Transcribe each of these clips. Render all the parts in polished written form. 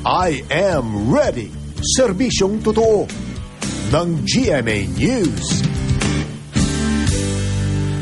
I am ready. Serbisyong totoo ng GMA News.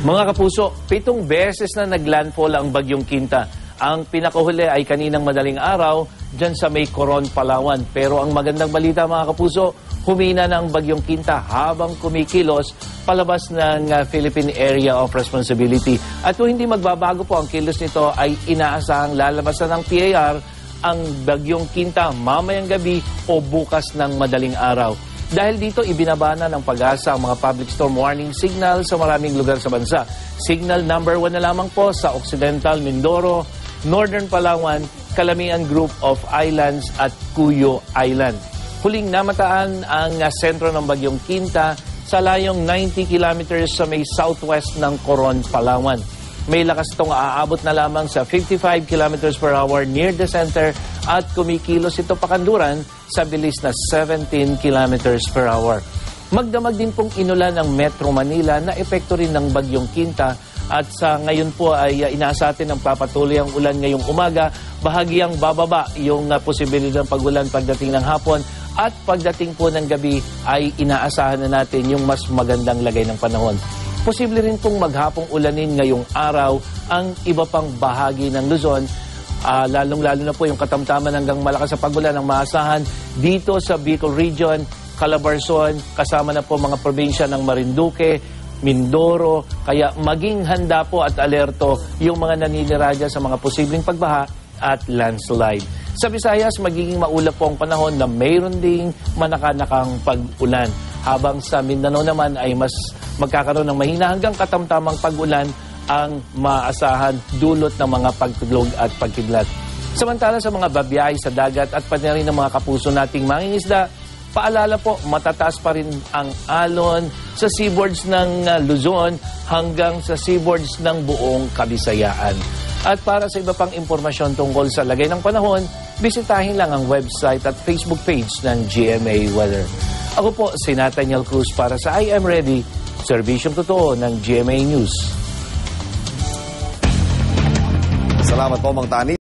Mga kapuso, 7 beses na naglandfall ang Bagyong Quinta. Ang pinakahuli ay kaninang madaling araw dyan sa may Coron, Palawan. Pero ang magandang balita mga kapuso, humina na ang Bagyong Quinta habang kumikilos palabas ng Philippine Area of Responsibility. At kung hindi magbabago po ang kilos nito ay inaasahang lalabasan ng PAR ang Bagyong Quinta mamayang gabi o bukas ng madaling araw. Dahil dito, ibinabana ng Pag-asa ang mga public storm warning signal sa maraming lugar sa bansa. Signal number 1 na lamang po sa Occidental Mindoro, Northern Palawan, Calamian Group of Islands at Cuyo Island. Huling namataan ang sentro ng Bagyong Quinta sa layong 90 kilometers sa may southwest ng Coron, Palawan. May lakas itong aabot na lamang sa 55 kilometers per hour near the center at kumikilos ito pakanluran sa bilis na 17 kilometers per hour. Magdamag din pong inulan ng Metro Manila na epekto rin ng Bagyong Quinta at sa ngayon po ay inaasatin ng papatuloy ang ulan ngayong umaga. Bahagyang bababa yung posibilidad ng pag-ulan pagdating ng hapon at pagdating po ng gabi ay inaasahan na natin yung mas magandang lagay ng panahon. Posible rin pong maghapong ulanin ngayong araw ang iba pang bahagi ng Luzon. Lalong-lalo na po yung katamtaman hanggang malakas sa pag-ulan ang maasahan dito sa Bicol Region, Calabarzon, kasama na po mga probinsya ng Marinduque, Mindoro. Kaya maging handa po at alerto yung mga naninirahan sa mga posibleng pagbaha at landslide. Sa Visayas, magiging maulap po ang panahon na mayroon ding manakanakang pag-ulan. Habang sa Mindanao naman ay mas magkakaroon ng mahina hanggang katamtamang pag-ulan ang maasahan dulot ng mga pagtulog at pagkidlat. Samantala sa mga babiyahe sa dagat at pati rin ng mga kapuso nating mangingisda, paalala po, matataas pa rin ang alon sa seaboards ng Luzon hanggang sa seaboards ng buong Kabisayaan. At para sa iba pang impormasyon tungkol sa lagay ng panahon, bisitahin lang ang website at Facebook page ng GMA Weather. Ako po si Nathaniel Cruz para sa I Am Ready, serbisyong totoo ng GMA News. Salamat po, Mang Tani.